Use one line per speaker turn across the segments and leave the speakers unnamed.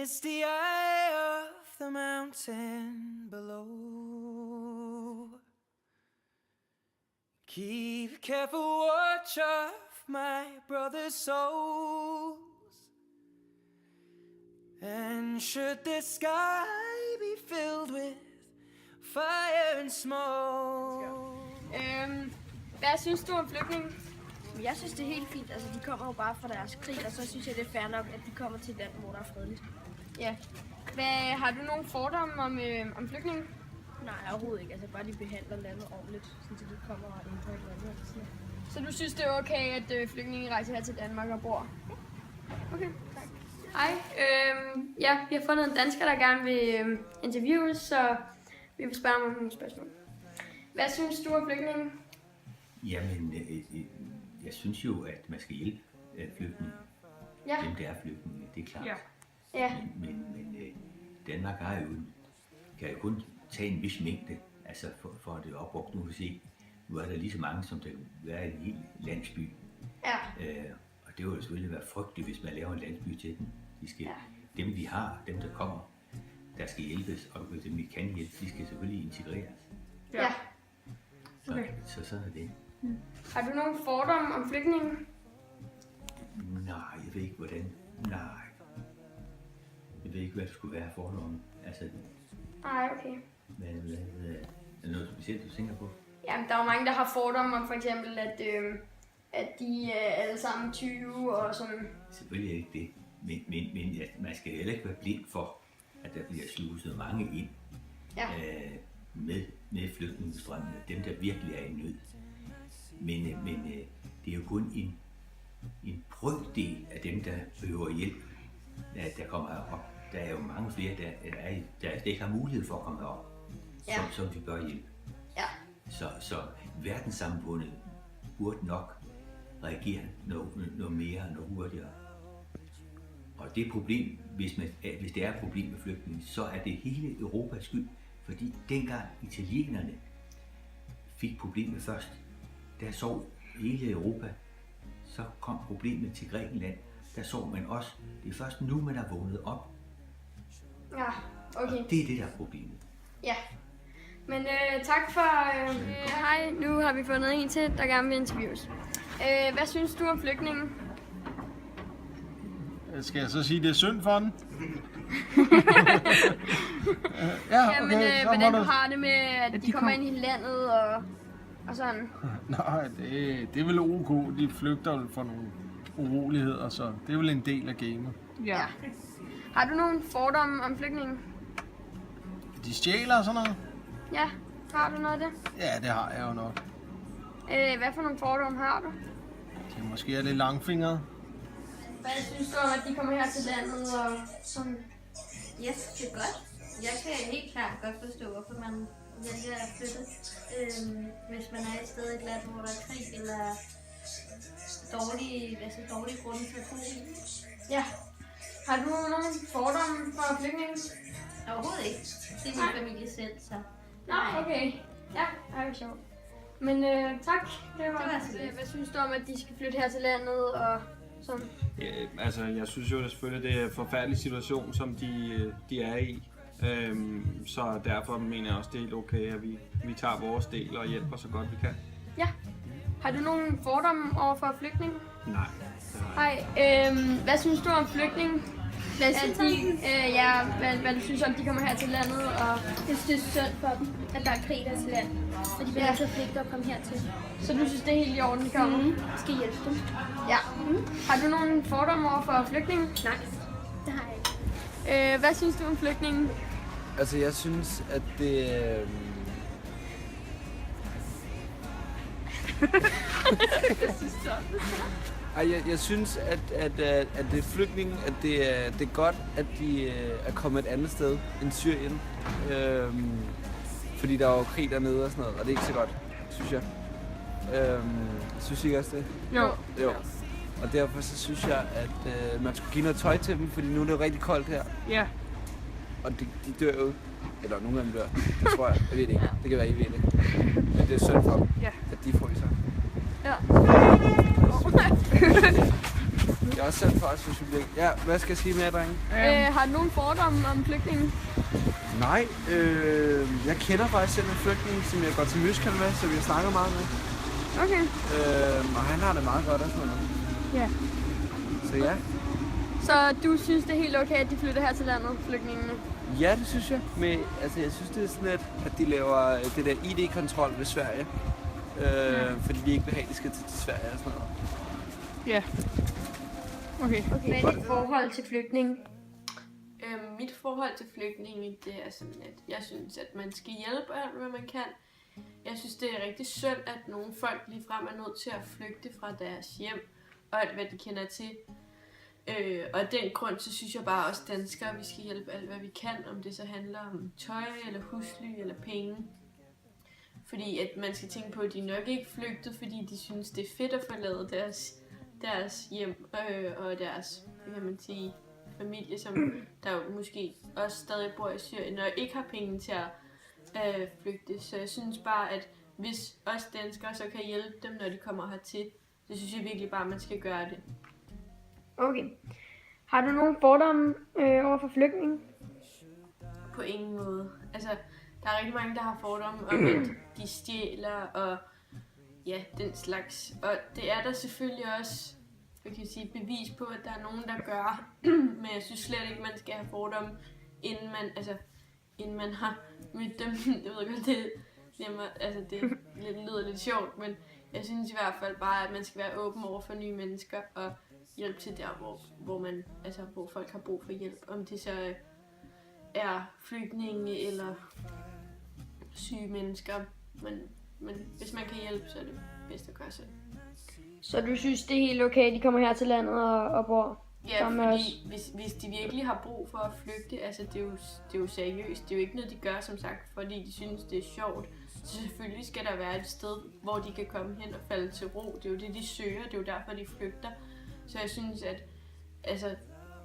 is the eye of the mountain below. Keep careful watch of my brother's souls. And should the sky be filled with fire and smoke.
Hvad synes du om flygtninge?
Jeg synes, det er helt fint. Altså, de kommer jo bare fra deres krig, og så synes jeg, det er fair nok, at de kommer til et land, hvor der er fredeligt.
Ja. Har du nogle fordomme om flygtninge?
Nej, overhovedet ikke. Altså, bare de behandler landet ordentligt, så de kommer og ændrer et land.
Så du synes, det er okay, at flygtninge rejser her til Danmark og bor? Okay, tak. Hej. Vi har fundet en dansker, der gerne vil interviews, så vi vil spørge om nogle spørgsmål. Hvad synes du om flygtninge?
Jamen, jeg synes jo, at man skal hjælpe flygtninge.
Ja.
Dem, der er flygtninge, det er klart.
Ja.
Men Danmark kan jo kun tage en vis mængde, altså for at det er opbrugt. Nu kan se, nu er der lige så mange, som der kan være i en hel landsby.
Ja.
Og det vil jo selvfølgelig være frygteligt, hvis man laver en landsby til dem. Dem vi har, dem der kommer, der skal hjælpes, og dem vi kan hjælpe, de skal selvfølgelig integreres.
Ja.
Okay. Så sådan er det.
Har du nogle fordomme om flygtninge?
Nej, jeg ved ikke hvordan. Nej. Jeg ved ikke, hvad det skulle være fordomme. Altså.
Nej, okay.
Hvad er der noget specielt, du tænker på?
Jamen, der er jo mange, der har fordomme om for eksempel, at de er alle sammen 20 og sådan.
Selvfølgelig er ikke det. Men man skal heller ikke være blind for, at der bliver sluset mange ind med flygtningestrømmene. Dem, der virkelig er i nød. Men det er jo kun en brøkdel af dem, der behøver hjælp, der kommer herop. Der er jo mange flere, der ikke har mulighed for at komme herop, som vi bør hjælpe.
Ja.
Så verdenssamfundet burde nok reagere noget mere og noget hurtigere. Og det problem, hvis det er et problem med flygtninge, så er det hele Europas skyld. Fordi dengang italienerne fik problemet først, der sov hele Europa, så kom problemet til Grækenland. Der så man også, det er først nu, man har vågnet op.
Ja, okay.
Og det er det, der er problemet.
Ja. Men tak for... Hej, nu har vi fundet en til, der gerne vil interviews. Hvad synes du om flygtninge?
Skal jeg så sige, det er synd for den?
Jamen, hvordan du har det med, at de kommer ind i landet og sådan?
Nej, det er vel ok. De flygter vel for nogle uroligheder, så det er vel en del af gamet.
Ja. Har du nogle fordomme om flygtninge?
De stjæler og sådan noget?
Ja, har du noget af det?
Ja, det har jeg jo nok.
Hvad for nogle fordomme har du?
De måske er lidt langfingrede.
Hvad synes du om, at de kommer her til landet og sådan?
Jeg synes det er godt. Jeg kan helt klart godt forstå, hvorfor man vælger at flytte. Hvis man er et sted i et land, hvor der er krig eller dårlige grunde til at bo i.
Ja. Har du nogle fordomme for flygtninge?
Overhovedet ikke. Det er min familie selv, så.
Nå, okay. Ja, det er jo sjovt. Men tak. Det var
så lidt.
Hvad synes du om, at de skal flytte her til landet og sådan?
Ja, altså, jeg synes jo, at selvfølgelig det er en forfærdelig situation, som de er i. Så derfor mener jeg også, det er helt okay, at vi tager vores del og hjælper så godt vi kan.
Ja. Har du nogle fordomme over for flygtninge?
Nej.
Hej. Hvad synes du om flygtninge? Hvad du synes om, de kommer her til landet? Og
Jeg synes, det er synd for dem, at der er krig der til land. Og de bliver nødt til at flygte og komme hertil.
Så du synes, det er helt i orden, de kommer?
Vi skal hjælpe dem.
Ja. Har du nogle fordomme over for flygtninge?
Nej, det har jeg ikke.
Hvad synes du om flygtninge?
Altså, jeg synes, at det... Jeg synes, at det er flygtninge, at det er godt, at de er kommet et andet sted end Syrien. Fordi der er jo krig dernede og sådan noget, og det er ikke så godt, synes jeg. Synes I ikke også det?
Jo.
Og derfor så synes jeg, at man skulle give noget tøj til dem, fordi nu er det jo rigtig koldt her.
Ja.
Og de dør jo, eller nogle af dem dør, det tror jeg. Jeg ved det ikke. Det kan være, I ved det. Men det er synd for dem, at de får i sig.
Ja.
er også synd for os, hvis vi bliver... Ja, hvad skal jeg sige mere, drenge?
Har du nogen fordomme om flygtninge?
Nej, jeg kender faktisk selv en flygtning, som jeg går til musical med, som jeg snakker meget med.
Okay.
Og han har det meget godt og sådan noget.
Ja.
Så ja.
Så du synes, det er helt okay, at de flytter her til landet, flygtningene?
Ja, det synes jeg. Men altså, jeg synes, det er sådan lidt, at de laver det der ID-kontrol ved Sverige. Fordi de ikke vil have, at de skal til Sverige og sådan noget.
Ja. Okay.
Hvad er dit forhold til flygtninge?
Mit forhold til flygtninge, det er sådan, at jeg synes, at man skal hjælpe alt, hvad man kan. Jeg synes, det er rigtig synd, at nogle folk ligefrem er nødt til at flygte fra deres hjem og alt, hvad de kender til. Og af den grund, så synes jeg bare også danskere, at vi skal hjælpe alt, hvad vi kan, om det så handler om tøj, eller husly, eller penge. Fordi at man skal tænke på, at de nok ikke flygtet, fordi de synes, det er fedt at forlade deres hjem og deres, hvad kan man sige, familie, som der jo måske også stadig bor i Syrien og ikke har penge til at flygte. Så jeg synes bare, at hvis os danskere så kan hjælpe dem, når de kommer hertil, så synes jeg virkelig bare, at man skal gøre det.
Okay. Har du nogen fordomme over for flygtninge?
På ingen måde. Altså, der er rigtig mange, der har fordomme om, at de stjæler og ja, den slags. Og det er der selvfølgelig også, jeg kan sige, bevis på, at der er nogen, der gør. Men jeg synes slet ikke, man skal have fordomme, inden man har mødt dem. Jeg ved godt, det lyder lidt sjovt, men jeg synes i hvert fald bare, at man skal være åben over for nye mennesker og hjælpe til der, hvor folk har brug for hjælp. Om det så er flygtninge eller syge mennesker. Men hvis man kan hjælpe, så er det bedst at gøre selv.
Så du synes, det er helt okay, at de kommer her til landet og bor
Ja,
sammen med os?
hvis de virkelig har brug for at flygte, altså det er jo seriøst. Det er jo ikke noget, de gør, som sagt, fordi de synes, det er sjovt. Så selvfølgelig skal der være et sted, hvor de kan komme hen og falde til ro. Det er jo det, de søger. Det er jo derfor, de flygter. Så jeg synes, at altså,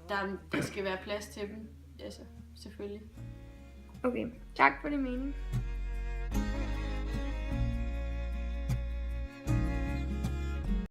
der skal være plads til dem. Altså, selvfølgelig.
Okay, tak for din mening.